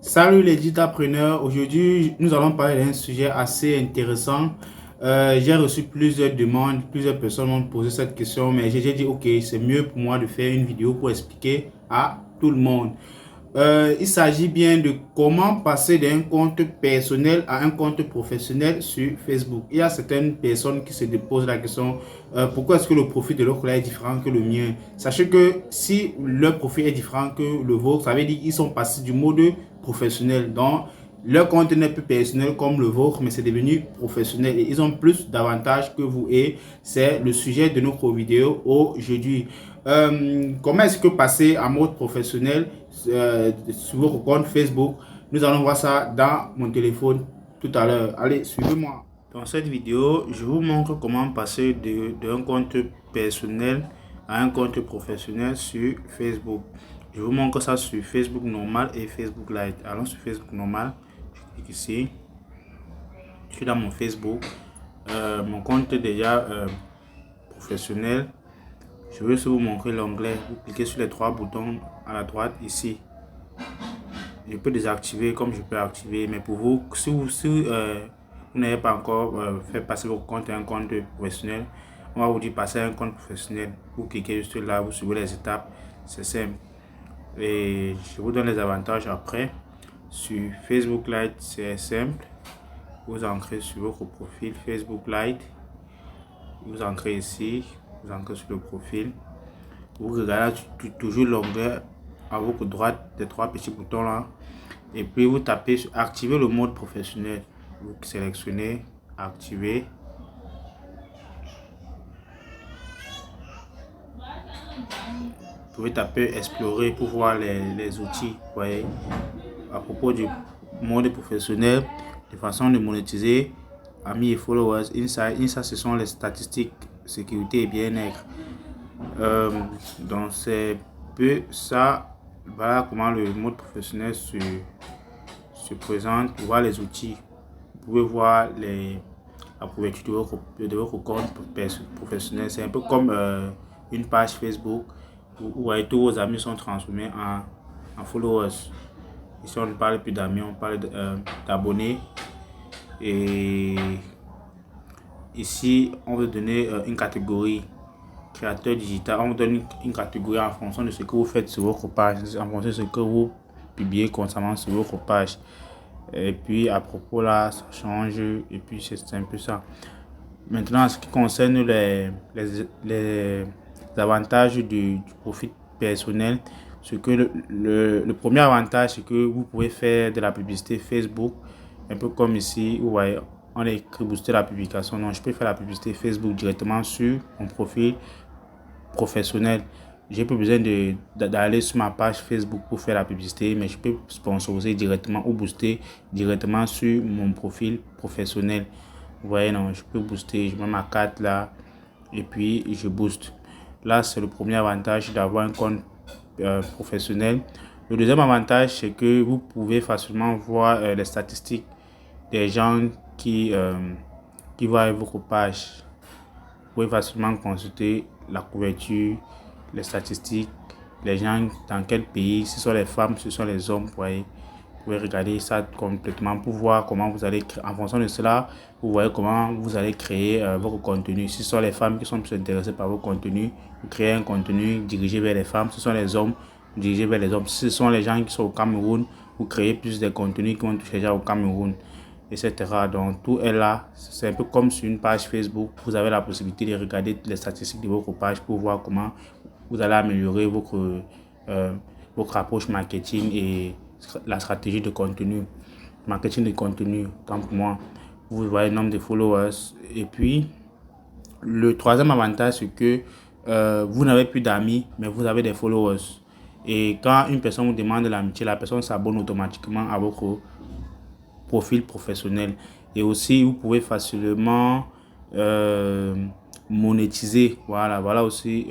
Salut les digitapreneurs, aujourd'hui nous allons parler d'un sujet assez intéressant. J'ai reçu plusieurs demandes, plusieurs personnes m'ont posé cette question, mais j'ai dit ok, c'est mieux pour moi de faire une vidéo pour expliquer à tout le monde. Il s'agit bien de comment passer d'un compte personnel à un compte professionnel sur Facebook. Il y a certaines personnes qui se posent la question, pourquoi est-ce que le profil de leur collègue est différent que le mien? Sachez que si leur profil est différent que le vôtre, ça veut dire qu'ils sont passés du mode professionnel. Donc, leur compte n'est plus personnel comme le vôtre, mais c'est devenu professionnel et ils ont plus d'avantages que vous. Et c'est le sujet de notre vidéo aujourd'hui. Comment est-ce que passer en mode professionnel sur votre compte Facebook? Nous allons voir ça dans mon téléphone tout à l'heure. Allez, suivez-moi. Dans cette vidéo, je vous montre comment passer d'un compte personnel à un compte professionnel sur Facebook. Je vous montre ça sur Facebook normal et Facebook Lite. Allons sur Facebook normal. Je clique ici. Je suis dans mon Facebook. Mon compte est déjà professionnel. Je vais aussi vous montrer l'onglet. Vous cliquez sur les trois boutons à la droite ici. Je peux désactiver comme je peux activer. Mais pour vous, si vous n'avez pas encore fait passer votre compte à un compte professionnel, on va vous dire passer à un compte professionnel. Vous cliquez juste là, vous suivez les étapes. C'est simple. Et je vous donne les avantages après. Sur Facebook Lite, c'est simple. Vous entrez sur votre profil Facebook Lite. Vous entrez ici. Vous entrez sur le profil. Vous regardez toujours l'onglet à votre droite des trois petits boutons là. Et puis vous tapez sur activer le mode professionnel. Vous sélectionnez activer. Vous pouvez taper explorer pour voir les outils. Voyez, à propos du mode professionnel, de façon de monétiser, amis et followers, Insight, ce sont les statistiques, sécurité et bien-être. Donc c'est peu ça. Voilà comment le mode professionnel se présente. Vous voyez les outils. Vous pouvez voir la couverture de votre compte professionnel. C'est un peu comme une page Facebook où tous vos amis sont transformés en followers. Ici, on ne parle plus d'amis, on parle d'abonnés. Et ici, on veut donner une catégorie créateur digital. On vous donne une catégorie en fonction de ce que vous faites sur votre page, en fonction de ce que vous publiez constamment sur votre page. Et puis, à propos là, ça change. Et puis, c'est un peu ça. Maintenant, en ce qui concerne les avantages du profil personnel, c'est que le premier avantage, c'est que vous pouvez faire de la publicité Facebook, un peu comme ici, vous voyez, on a écrit booster la publication. Donc, je peux faire la publicité Facebook directement sur mon profil professionnel. J'ai pas besoin d'aller sur ma page Facebook pour faire la publicité, mais je peux sponsoriser directement ou booster directement sur mon profil professionnel. Vous voyez, non, je peux booster, je mets ma carte là et puis je booste. Là, c'est le premier avantage d'avoir un compte professionnel. Le deuxième avantage, c'est que vous pouvez facilement voir les statistiques des gens qui voient votre page. Vous pouvez facilement consulter la couverture, les statistiques, les gens dans quel pays, ce sont les femmes, ce sont les hommes, vous voyez. Vous pouvez regarder ça complètement pour voir comment vous allez créer. En fonction de cela, vous voyez comment vous allez créer votre contenu. Si ce sont les femmes qui sont plus intéressées par vos contenus, vous créez un contenu dirigé vers les femmes. Si ce sont les hommes, dirigé vers les hommes. Si ce sont les gens qui sont au Cameroun, vous créez plus de contenus qui vont toucher déjà au Cameroun, etc. Donc tout est là. C'est un peu comme sur une page Facebook. Vous avez la possibilité de regarder les statistiques de votre page pour voir comment vous allez améliorer votre approche marketing et la stratégie de contenu, marketing de contenu. Tant pour moi, vous voyez le nombre de followers. Et puis, le troisième avantage, c'est que vous n'avez plus d'amis, mais vous avez des followers. Et quand une personne vous demande de l'amitié, la personne s'abonne automatiquement à votre profil professionnel. Et aussi, vous pouvez facilement monétiser. Voilà aussi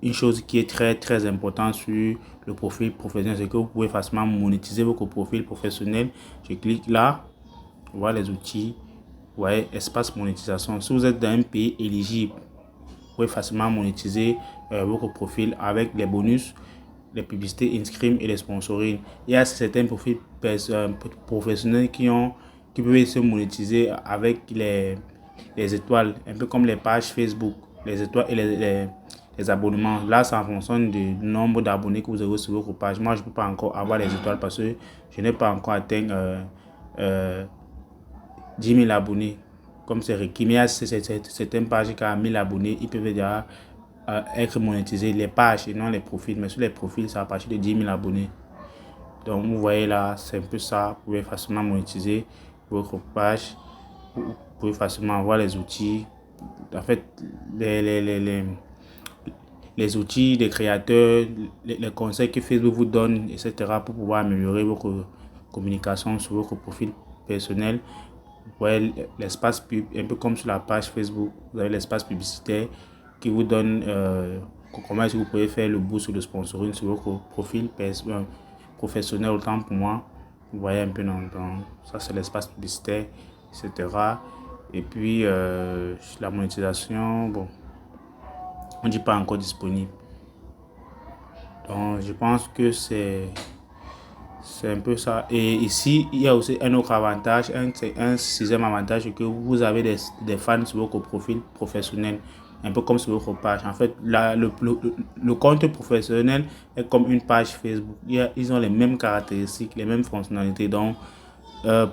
une chose qui est très importante sur le profil professionnel, c'est que vous pouvez facilement monétiser votre profil professionnel. Je clique là, vous voyez les outils, vous voyez espace monétisation. Si vous êtes dans un pays éligible, vous pouvez facilement monétiser votre profil avec les bonus les publicités in-stream et les sponsoring. Il y a certains profils professionnels qui peuvent se monétiser avec les étoiles, un peu comme les pages Facebook, les étoiles et les abonnements. Là, c'est en fonction du nombre d'abonnés que vous avez sur votre page. Moi, je ne peux pas encore avoir les étoiles parce que je n'ai pas encore atteint 10 000 abonnés. Comme c'est requis, mais il y a certaines pages qui ont 1000 abonnés, ils peuvent déjà être monétisés, les pages et non les profils. Mais sur les profils, c'est à partir de 10 000 abonnés. Donc, vous voyez là, c'est un peu ça. Vous pouvez facilement monétiser votre page. Vous pouvez facilement avoir les outils. En fait, les outils des créateurs, les conseils que Facebook vous donne, etc. pour pouvoir améliorer votre communication sur votre profil personnel. Vous voyez l'espace pub, un peu comme sur la page Facebook, vous avez l'espace publicitaire qui vous donne comment est-ce que vous pouvez faire le boost ou le sponsoring sur votre profil professionnel, autant pour moi. Vous voyez un peu dans ça, c'est l'espace publicitaire, etc. Et puis la monétisation, bon, on ne dit pas encore disponible. Donc je pense que c'est un peu ça. Et ici, il y a aussi un autre avantage, un sixième avantage, que vous avez des fans sur votre profil professionnel, un peu comme sur votre page. En fait, le compte professionnel est comme une page Facebook. Ils ont les mêmes caractéristiques, les mêmes fonctionnalités. Donc,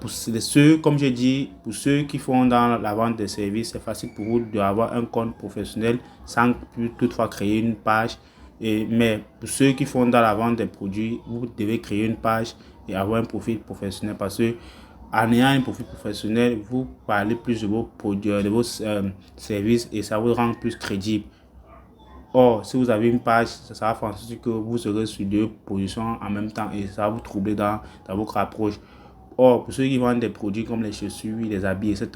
pour ceux, comme je dis, pour ceux qui font dans la vente des services, c'est facile pour vous d'avoir un compte professionnel sans toutefois créer une page. Mais pour ceux qui font dans la vente des produits, vous devez créer une page et avoir un profil professionnel parce que en ayant un profil professionnel, vous parlez plus de vos produits, de vos services et ça vous rend plus crédible. Or, si vous avez une page, ça va faire en sorte que vous serez sur deux positions en même temps et ça va vous troubler dans votre approche. Or, pour ceux qui vendent des produits comme les chaussures, les habits, etc.,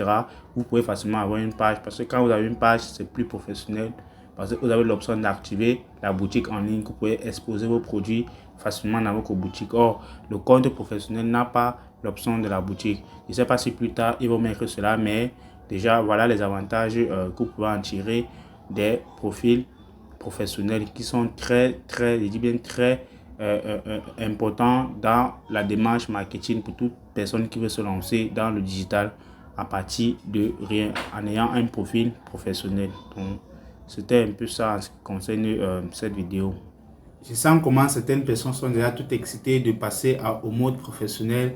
vous pouvez facilement avoir une page parce que quand vous avez une page, c'est plus professionnel. Parce que vous avez l'option d'activer la boutique en ligne, que vous pouvez exposer vos produits facilement dans votre boutique. Or, le compte professionnel n'a pas l'option de la boutique. Je ne sais pas si plus tard, ils vont mettre cela, mais déjà, voilà les avantages que vous pouvez en tirer des profils professionnels qui sont très, je dis bien très importants dans la démarche marketing pour toute personne qui veut se lancer dans le digital à partir de rien, en ayant un profil professionnel. Donc, c'était un peu ça en ce qui concerne cette vidéo. Je sens comment certaines personnes sont déjà toutes excitées de passer au mode professionnel,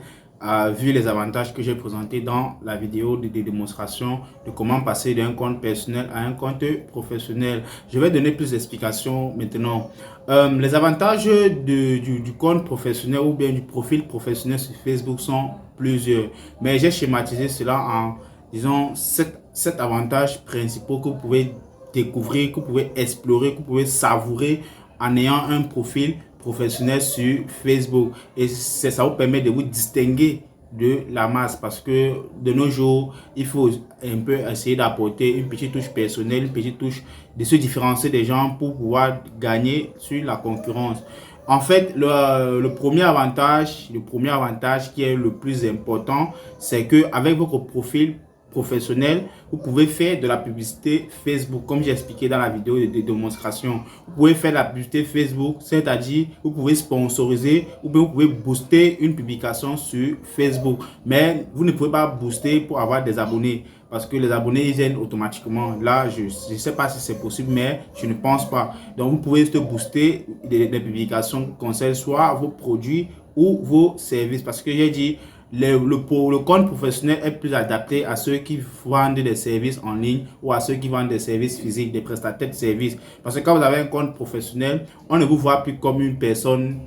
vu les avantages que j'ai présentés dans la vidéo de démonstration de comment passer d'un compte personnel à un compte professionnel. Je vais donner plus d'explications maintenant. Les avantages du compte professionnel ou bien du profil professionnel sur Facebook sont plusieurs, mais j'ai schématisé cela en disons 7 avantages principaux que vous pouvez découvrir, que vous pouvez explorer, que vous pouvez savourer en ayant un profil professionnel sur Facebook. Et ça vous permet de vous distinguer de la masse parce que de nos jours, il faut un peu essayer d'apporter une petite touche personnelle, une petite touche de se différencier des gens pour pouvoir gagner sur la concurrence. En fait, le premier avantage qui est le plus important, c'est que avec votre profil professionnel, vous pouvez faire de la publicité Facebook, comme j'ai expliqué dans la vidéo de démonstration. Vous pouvez faire de la publicité Facebook, c'est-à-dire vous pouvez sponsoriser ou bien vous pouvez booster une publication sur Facebook. Mais vous ne pouvez pas booster pour avoir des abonnés parce que les abonnés ils viennent automatiquement. Là, je ne sais pas si c'est possible, mais je ne pense pas. Donc, vous pouvez juste booster des publications qui concernent soit vos produits ou vos services parce que j'ai dit le compte professionnel est plus adapté à ceux qui vendent des services en ligne ou à ceux qui vendent des services physiques, des prestataires de services. Parce que quand vous avez un compte professionnel, on ne vous voit plus comme une personne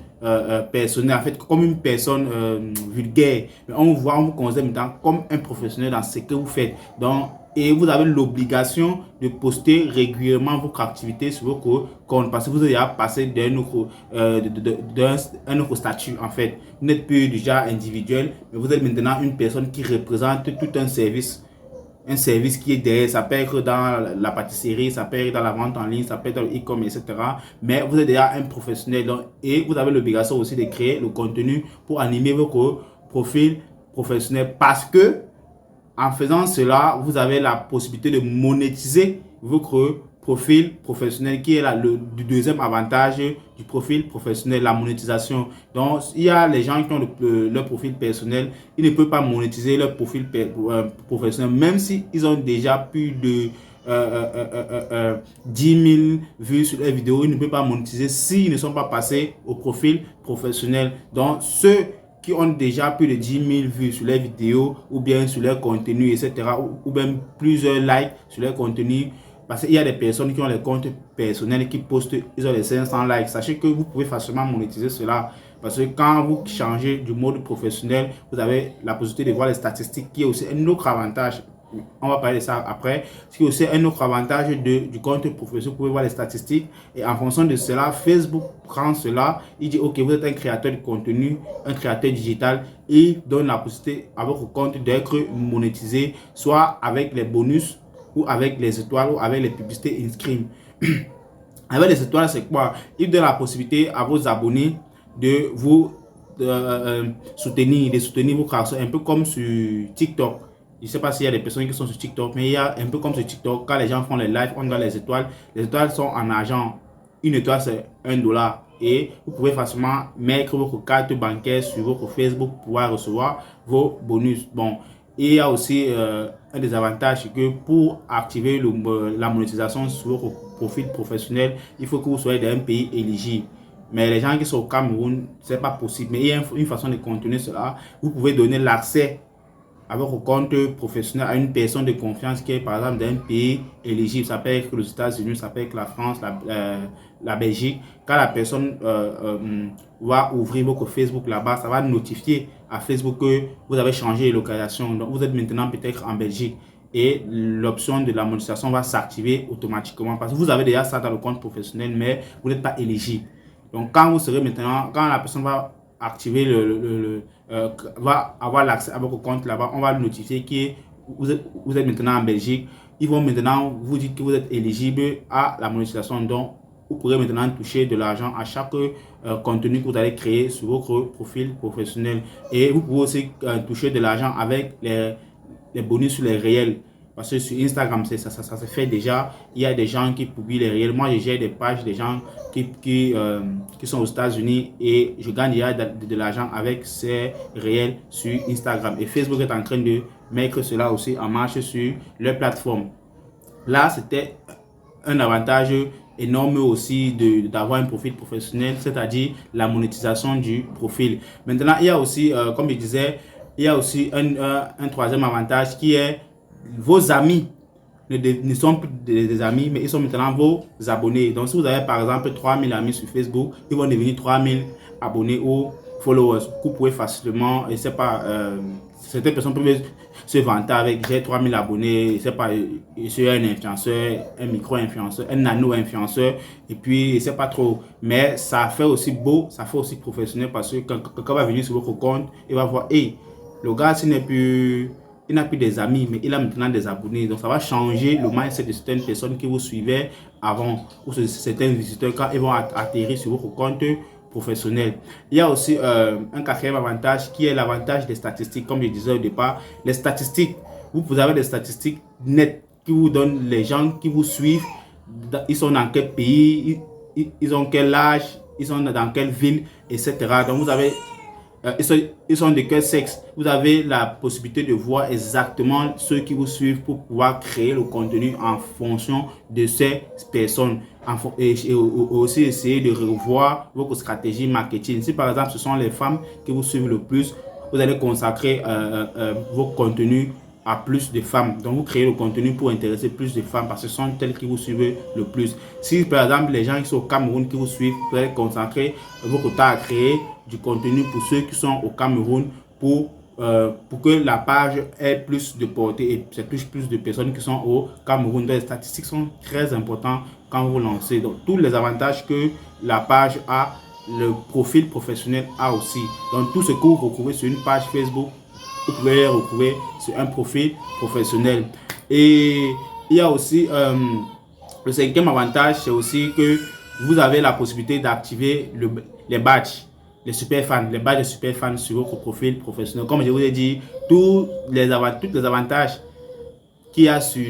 personnelle, en fait, comme une personne vulgaire. Mais on vous considère maintenant comme un professionnel dans ce que vous faites. Donc, et vous avez l'obligation de poster régulièrement votre activité sur votre compte parce que vous avez passé d'un autre statut en fait. Vous n'êtes plus déjà individuel, mais vous êtes maintenant une personne qui représente tout un service qui est derrière. Ça peut être dans la pâtisserie, ça peut être dans la vente en ligne, ça peut être dans le e-commerce, etc. Mais vous êtes déjà un professionnel donc, et vous avez l'obligation aussi de créer le contenu pour animer votre profil professionnel parce que en faisant cela, vous avez la possibilité de monétiser votre profil professionnel qui est le deuxième avantage du profil professionnel, la monétisation. Donc, il y a les gens qui ont leur profil personnel, ils ne peuvent pas monétiser leur profil professionnel, même s'ils ont déjà plus de 10 000 vues sur les vidéos, ils ne peuvent pas monétiser s'ils ne sont pas passés au profil professionnel. Donc, ceux qui ont déjà plus de 10 000 vues sur les vidéos ou bien sur leur contenu, etc., ou même plusieurs likes sur leur contenu, parce qu'il y a des personnes qui ont les comptes personnels qui postent, ils ont les 500 likes. Sachez que vous pouvez facilement monétiser cela. Parce que quand vous changez du mode professionnel, vous avez la possibilité de voir les statistiques, qui est aussi un autre avantage. On va parler de ça après. Ce qui est aussi un autre avantage du compte professionnel. Vous pouvez voir les statistiques. Et en fonction de cela, Facebook prend cela. Il dit, OK, vous êtes un créateur de contenu, un créateur digital. Et donne la possibilité à votre compte d'être monétisé, soit avec les bonus, ou avec les étoiles, ou avec les publicités inscrites. Avec les étoiles, c'est quoi? Il donne la possibilité à vos abonnés de vous soutenir vos créations, un peu comme sur TikTok. Je ne sais pas s'il y a des personnes qui sont sur TikTok, mais il y a un peu comme sur TikTok, quand les gens font les lives, on donne les étoiles. Les étoiles sont en argent. Une étoile, c'est $1. Et vous pouvez facilement mettre votre carte bancaire sur votre Facebook pour pouvoir recevoir vos bonus. Bon, et il y a aussi un des avantages, c'est que pour activer la monétisation sur votre profil professionnel, il faut que vous soyez dans un pays éligible. Mais les gens qui sont au Cameroun, ce n'est pas possible. Mais il y a une façon de contourner cela. Vous pouvez donner l'accès à votre compte professionnel à une personne de confiance qui est par exemple d'un pays éligible. Ça peut être les États-Unis, ça peut être la France, la Belgique. Quand la personne va ouvrir votre Facebook là-bas, ça va notifier à Facebook que vous avez changé de localisation. Donc vous êtes maintenant peut-être en Belgique. Et l'option de la monétisation va s'activer automatiquement parce que vous avez déjà ça dans le compte professionnel, mais vous n'êtes pas éligible. Donc quand vous serez maintenant, quand la personne va activer va avoir l'accès à votre compte là-bas, on va le notifier que vous êtes maintenant en Belgique. Ils vont maintenant vous dire que vous êtes éligible à la monétisation. Donc, vous pourrez maintenant toucher de l'argent à chaque contenu que vous allez créer sur votre profil professionnel. Et vous pouvez aussi toucher de l'argent avec les bonus sur les réels. Parce que sur Instagram, ça se fait déjà. Il y a des gens qui publient les réels. Moi, j'ai des pages des gens qui sont aux États-Unis et je gagne déjà de l'argent avec ces réels sur Instagram. Et Facebook est en train de mettre cela aussi en marche sur leur plateforme. Là, c'était un avantage énorme aussi d'avoir un profil professionnel, c'est-à-dire la monétisation du profil. Maintenant, il y a aussi, comme je disais, il y a aussi un troisième avantage qui est vos amis ne sont plus des amis, mais ils sont maintenant vos abonnés. Donc, si vous avez par exemple 3000 amis sur Facebook, ils vont devenir 3000 abonnés ou followers. Vous pouvez facilement, et c'est pas, certaines personnes peuvent se vanter avec j'ai 3000 abonnés, c'est pas, je suis un influenceur, un micro-influenceur, un nano-influenceur, et puis c'est pas trop. Mais ça fait aussi beau, ça fait aussi professionnel parce que quand quelqu'un va venir sur votre compte, il va voir, hey, le gars, il n'a plus des amis, mais il a maintenant des abonnés. Donc, ça va changer le mindset de certaines personnes qui vous suivaient avant, ou certains visiteurs quand ils vont atterrir sur votre compte professionnel. Il y a aussi un quatrième avantage qui est l'avantage des statistiques. Comme je disais au départ, les statistiques, vous avez des statistiques nettes qui vous donnent les gens qui vous suivent. Ils sont dans quel pays, ils ont quel âge, ils sont dans quelle ville, etc. Donc, vous avez ils sont de quel sexe. Vous avez la possibilité de voir exactement ceux qui vous suivent pour pouvoir créer le contenu en fonction de ces personnes. Et aussi essayer de revoir votre stratégie marketing. Si par exemple ce sont les femmes qui vous suivent le plus, vous allez consacrer vos contenus à plus de femmes. Donc vous créez le contenu pour intéresser plus de femmes parce que ce sont elles qui vous suivent le plus. Si par exemple les gens qui sont au Cameroun qui vous suivent, vous allez consacrer votre temps à créer du contenu pour ceux qui sont au Cameroun pour que la page ait plus de portée et ça touche plus de personnes qui sont au Cameroun. Donc, les statistiques sont très importantes quand vous lancez. Donc tous les avantages que la page a, le profil professionnel a aussi. Donc tout ce que vous retrouvez sur une page Facebook, vous pouvez les retrouver sur un profil professionnel. Et il y a aussi le cinquième avantage, c'est aussi que vous avez la possibilité d'activer les badges, les super fans, les badges de super fans sur votre profil professionnel. Comme je vous ai dit, tous les avantages qu'il y a sur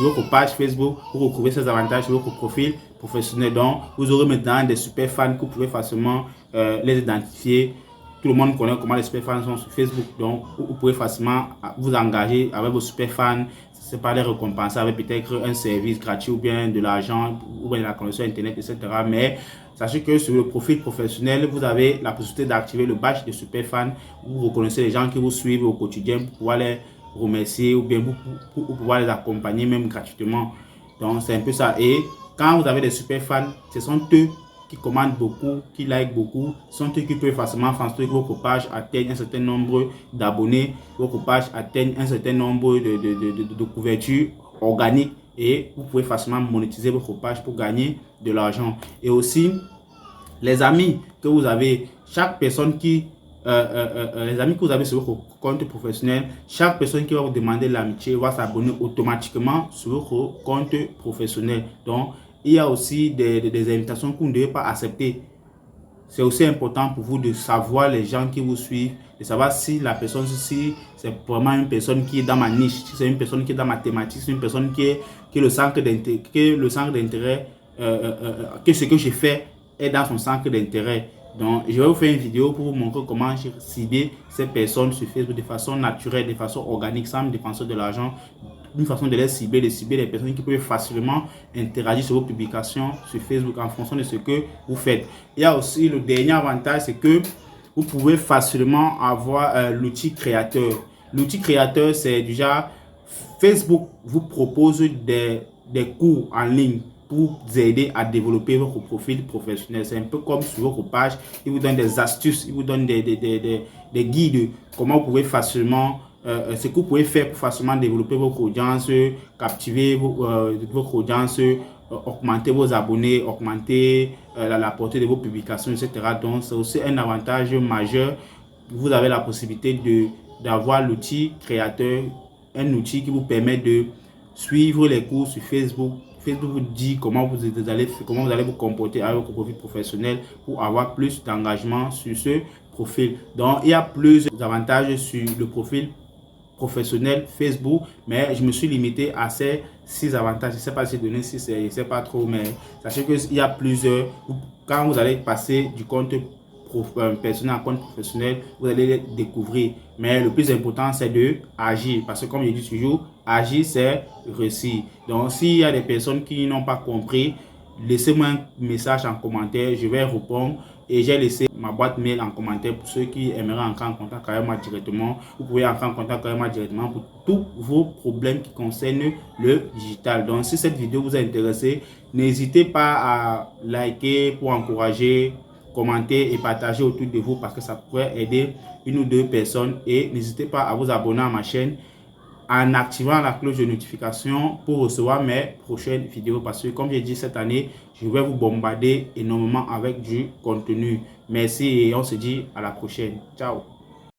votre page Facebook, vous retrouvez ces avantages sur votre profil professionnel. Donc, vous aurez maintenant des super fans que vous pouvez facilement les identifier. Tout le monde connaît comment les super fans sont sur Facebook. Donc, vous pouvez facilement vous engager avec vos super fans. C'est pas les récompenser avec peut-être un service gratuit ou bien de l'argent ou bien de la connexion Internet, etc. Mais sachez que sur le profil professionnel, vous avez la possibilité d'activer le badge de super fan. Vous reconnaissez les gens qui vous suivent au quotidien pour pouvoir les remercier ou bien pour pouvoir les accompagner même gratuitement. Donc, c'est un peu ça. Et quand vous avez des super fans, ce sont eux qui commandent beaucoup, qui like beaucoup, sont eux qui peuvent facilement faire que votre page atteigne un certain nombre d'abonnés, votre page atteigne un certain nombre de couvertures organiques et vous pouvez facilement monétiser votre page pour gagner de l'argent. Et aussi, les amis que vous avez, chaque personne qui les amis que vous avez sur votre compte professionnel, chaque personne qui va vous demander l'amitié va s'abonner automatiquement sur votre compte professionnel. Donc, il y a aussi des invitations que vous ne devez pas accepter. C'est aussi important pour vous de savoir les gens qui vous suivent, de savoir si la personne, si c'est vraiment une personne qui est dans ma niche, si c'est une personne qui est dans ma thématique, si c'est une personne qui est le centre d'intérêt, que ce que je fais est dans son centre d'intérêt. Donc, je vais vous faire une vidéo pour vous montrer comment cibler ces personnes sur Facebook de façon naturelle, de façon organique, sans dépenser de l'argent. Une façon de les cibler, les personnes qui peuvent facilement interagir sur vos publications sur Facebook en fonction de ce que vous faites. Il y a aussi le dernier avantage, c'est que vous pouvez facilement avoir l'outil créateur. L'outil créateur, c'est déjà Facebook vous propose des cours en ligne pour vous aider à développer votre profil professionnel. C'est un peu comme sur votre page, il vous donne des astuces, il vous donne des guides, comment vous pouvez facilement, ce que vous pouvez faire pour facilement développer votre audience, captiver votre audience, augmenter vos abonnés, augmenter la portée de vos publications, etc. Donc, c'est aussi un avantage majeur. Vous avez la possibilité d'avoir l'outil créateur, un outil qui vous permet de suivre les cours sur Facebook. Facebook vous dit comment vous allez vous comporter avec votre profil professionnel pour avoir plus d'engagement sur ce profil. Donc, il y a plusieurs avantages sur le profil professionnel Facebook, mais je me suis limité à ces 6 avantages. Je ne sais pas si c'est donné, si c'est, je ne sais pas trop, mais sachez qu'il y a plusieurs. Quand vous allez passer du compte personnel à compte professionnel, vous allez les découvrir. Mais le plus important, c'est de agir. Parce que comme je dis toujours, agir, c'est réussir. Donc, s'il y a des personnes qui n'ont pas compris, laissez-moi un message en commentaire, je vais répondre. Et j'ai laissé ma boîte mail en commentaire pour ceux qui aimeraient entrer en contact avec moi directement. Vous pouvez entrer en contact avec moi directement pour tous vos problèmes qui concernent le digital. Donc, si cette vidéo vous a intéressé, n'hésitez pas à liker pour encourager, commenter et partager autour de vous parce que ça pourrait aider une ou deux personnes. Et n'hésitez pas à vous abonner à ma chaîne en activant la cloche de notification pour recevoir mes prochaines vidéos parce que comme j'ai dit cette année, je vais vous bombarder énormément avec du contenu. Merci et on se dit à la prochaine. Ciao.